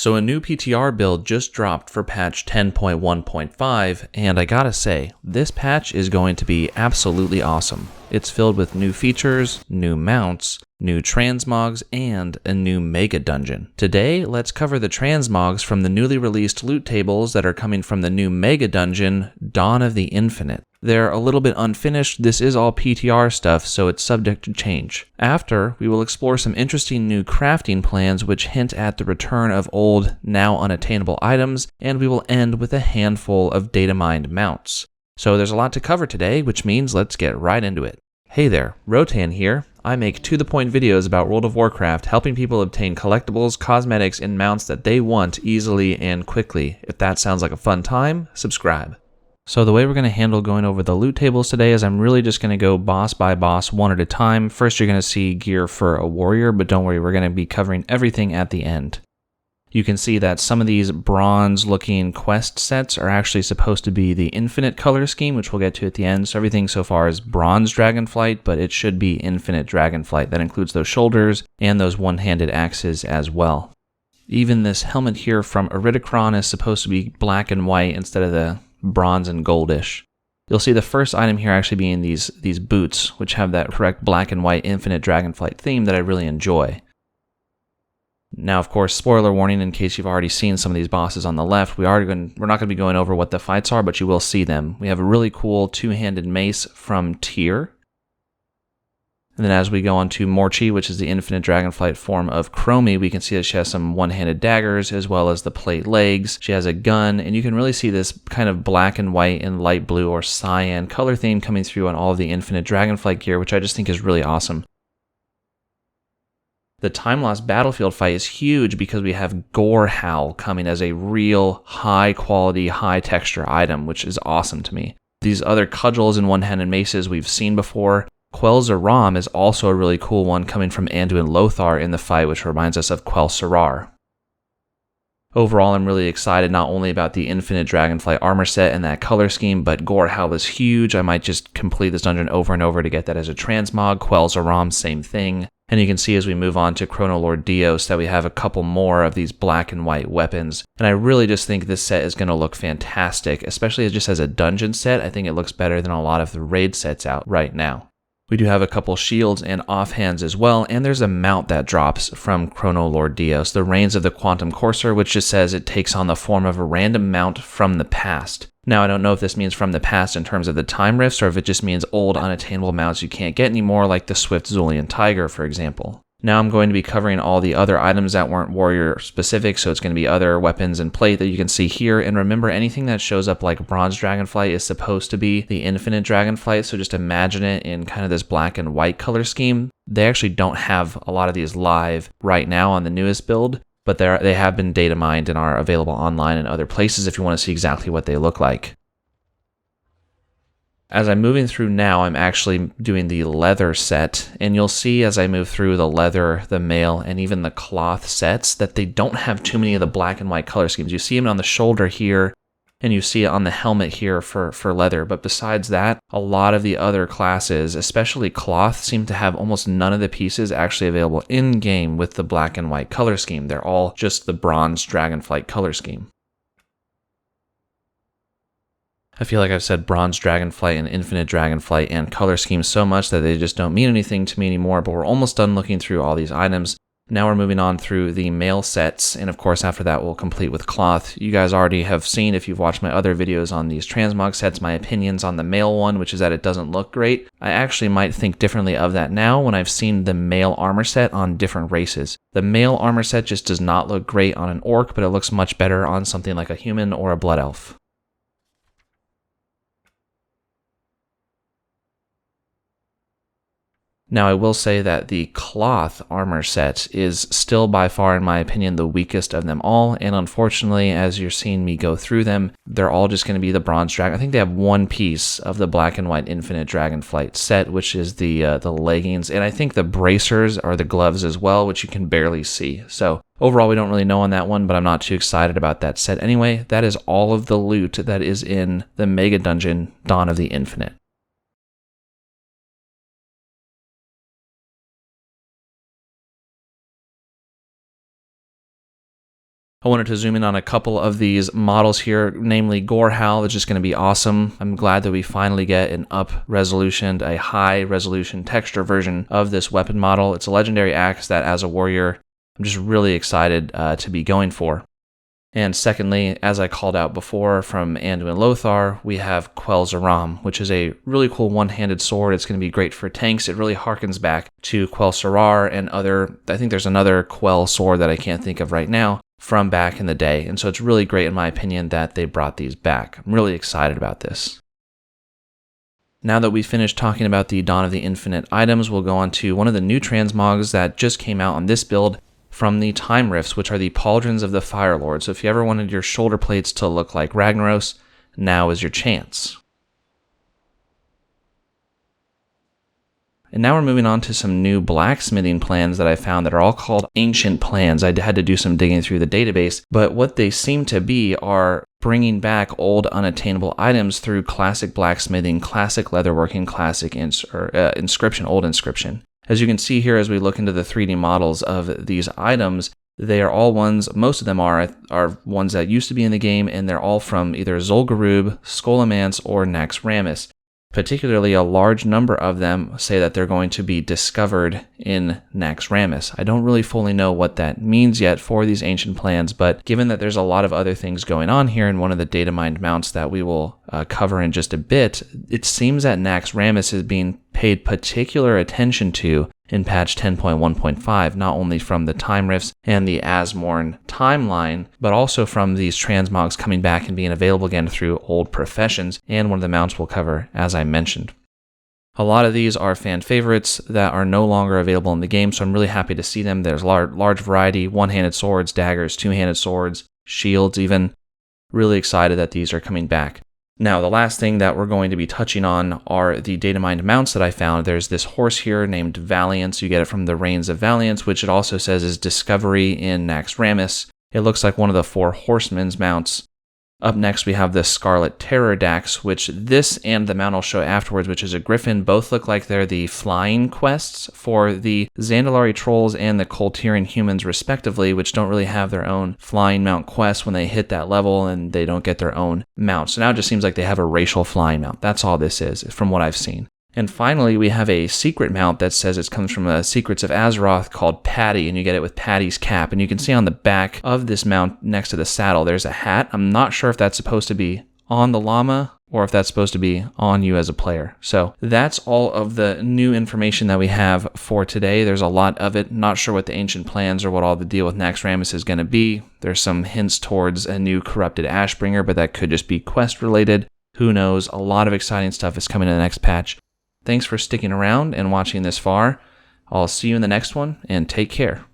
So a new PTR build just dropped for patch 10.1.5, and I gotta say, this patch is going to be absolutely awesome. It's filled with new features, new mounts, new Transmogs, and a new Megadungeon. Today, let's cover the Transmogs from the newly released loot tables that are coming from the new Megadungeon, Dawn of the Infinite. They're a little bit unfinished. This is all PTR stuff, so it's subject to change. After, we will explore some interesting new crafting plans which hint at the return of old, now unattainable items, and we will end with a handful of data mined mounts. So there's a lot to cover today, which means let's get right into it. Hey there, Rotan here. I make to-the-point videos about World of Warcraft, helping people obtain collectibles, cosmetics, and mounts that they want easily and quickly. If that sounds like a fun time, subscribe. So the way we're going to handle going over the loot tables today is I'm really just going to go boss by boss one at a time. First you're going to see gear for a warrior, but don't worry, we're going to be covering everything at the end. You can see that some of these bronze looking quest sets are actually supposed to be the infinite color scheme, which we'll get to at the end. So everything so far is bronze Dragonflight, but it should be infinite Dragonflight. That includes those shoulders and those one-handed axes as well. Even this helmet here from Iridikron is supposed to be black and white instead of the bronze and goldish. You'll see the first item here actually being these boots, which have that correct black and white infinite Dragonflight theme that I really enjoy. Now, of course, spoiler warning in case you've already seen some of these bosses on the left, we're not going to be going over what the fights are, but you will see them. We have a really cool two-handed mace from Tyr. And then as we go on to Morchi, which is the infinite Dragonflight form of Chromie, we can see that she has some one-handed daggers as well as the plate legs. She has a gun, and you can really see this kind of black and white and light blue or cyan color theme coming through on all of the infinite Dragonflight gear, which I just think is really awesome. The Time Lost Battlefield fight is huge because we have Gore Howl coming as a real high-quality, high-texture item, which is awesome to me. These other cudgels and one-handed maces we've seen before. Quel'zaram is also a really cool one coming from Anduin Lothar in the fight, which reminds us of quel'zaram. Overall, I'm really excited not only about the infinite Dragonflight armor set and that color scheme, but Gore Howl is huge. I might just complete this dungeon over and over to get that as a transmog. Quel'zaram, same thing. And you can see as we move on to Chronoloord Dios that we have a couple more of these black and white weapons. And I really just think this set is going to look fantastic, especially just as a dungeon set. I think it looks better than a lot of the raid sets out right now. We do have a couple shields and offhands as well, and there's a mount that drops from Chronoloord Dios, the Reigns of the Quantum Courser, which just says it takes on the form of a random mount from the past. Now, I don't know if this means from the past in terms of the time rifts, or if it just means old unattainable mounts you can't get anymore, like the Swift Zulian Tiger, for example. Now I'm going to be covering all the other items that weren't warrior specific, so it's going to be other weapons and plate that you can see here. And remember, anything that shows up like bronze Dragonflight is supposed to be the infinite Dragonflight, so just imagine it in kind of this black and white color scheme. They actually don't have a lot of these live right now on the newest build, but they have been data mined and are available online and other places if you want to see exactly what they look like. As I'm moving through now, I'm actually doing the leather set, and you'll see as I move through the leather, the mail, and even the cloth sets that they don't have too many of the black and white color schemes. You see them on the shoulder here, and you see it on the helmet here for leather, but besides that, a lot of the other classes, especially cloth, seem to have almost none of the pieces actually available in-game with the black and white color scheme. They're all just the bronze Dragonflight color scheme. I feel like I've said bronze Dragonflight and infinite Dragonflight and color schemes so much that they just don't mean anything to me anymore, but we're almost done looking through all these items. Now we're moving on through the mail sets, and of course after that we'll complete with cloth. You guys already have seen, if you've watched my other videos on these transmog sets, my opinions on the mail one, which is that it doesn't look great. I actually might think differently of that now when I've seen the mail armor set on different races. The mail armor set just does not look great on an orc, but it looks much better on something like a human or a blood elf. Now, I will say that the cloth armor set is still by far, in my opinion, the weakest of them all, and unfortunately, as you're seeing me go through them, they're all just going to be the bronze dragon. I think they have one piece of the black and white infinite Dragonflight set, which is the leggings, and I think the bracers are the gloves as well, which you can barely see. So overall, we don't really know on that one, but I'm not too excited about that set anyway. That is all of the loot that is in the Megadungeon, Dawn of the Infinite. I wanted to zoom in on a couple of these models here, namely Gorehowl. It's just going to be awesome. I'm glad that we finally get an up-resolutioned, a high-resolution texture version of this weapon model. It's a legendary axe that, as a warrior, I'm just really excited to be going for. And secondly, as I called out before from Anduin Lothar, we have quel'zaram, which is a really cool one-handed sword. It's going to be great for tanks. It really harkens back to quel'sarar and other, I think there's another quell sword that I can't think of right now, from back in the day. And so it's really great, in my opinion, that they brought these back. I'm really excited about this. Now that we've finished talking about the Dawn of the Infinite items, we'll go on to one of the new transmogs that just came out on this build from the Time Rifts, which are the Pauldrons of the Fire Lord. So if you ever wanted your shoulder plates to look like Ragnaros, now is your chance. And now we're moving on to some new blacksmithing plans that I found that are all called ancient plans. I had to do some digging through the database, but what they seem to be are bringing back old unattainable items through classic blacksmithing, classic leatherworking, classic inscription, old inscription. As you can see here, as we look into the 3D models of these items, they are all ones, most of them are ones that used to be in the game, and they're all from either Zul'Gurub, Scholomance, or Naxxramas. Particularly, a large number of them say that they're going to be discovered in Naxxramas. I don't really fully know what that means yet for these ancient plans, but given that there's a lot of other things going on here in one of the data mined mounts that we will cover in just a bit, it seems that Naxxramas is being paid particular attention to in patch 10.1.5, not only from the Time Rifts and the Asmorn timeline, but also from these transmogs coming back and being available again through old professions, and one of the mounts we'll cover, as I mentioned. A lot of these are fan favorites that are no longer available in the game, so I'm really happy to see them. There's large variety, one-handed swords, daggers, two-handed swords, shields even. Really excited that these are coming back. Now, the last thing that we're going to be touching on are the data mined mounts that I found. There's this horse here named Valiance. You get it from the Reigns of Valiance, which it also says is Discovery in Naxxramas. It looks like one of the 4 Horsemen's mounts. Up next, we have the Scarlet Terror Dax, which this and the mount I'll show afterwards, which is a Griffin, both look like they're the flying quests for the Zandalari Trolls and the Koltirian Humans, respectively, which don't really have their own flying mount quests when they hit that level, and they don't get their own mount. So now it just seems like they have a racial flying mount. That's all this is, from what I've seen. And finally, we have a secret mount that says it comes from the Secrets of Azeroth called Patty, and you get it with Patty's cap. And you can see on the back of this mount next to the saddle, there's a hat. I'm not sure if that's supposed to be on the llama or if that's supposed to be on you as a player. So that's all of the new information that we have for today. There's a lot of it. Not sure what the ancient plans or what all the deal with Naxxramas is going to be. There's some hints towards a new corrupted Ashbringer, but that could just be quest related. Who knows? A lot of exciting stuff is coming in the next patch. Thanks for sticking around and watching this far. I'll see you in the next one, and take care.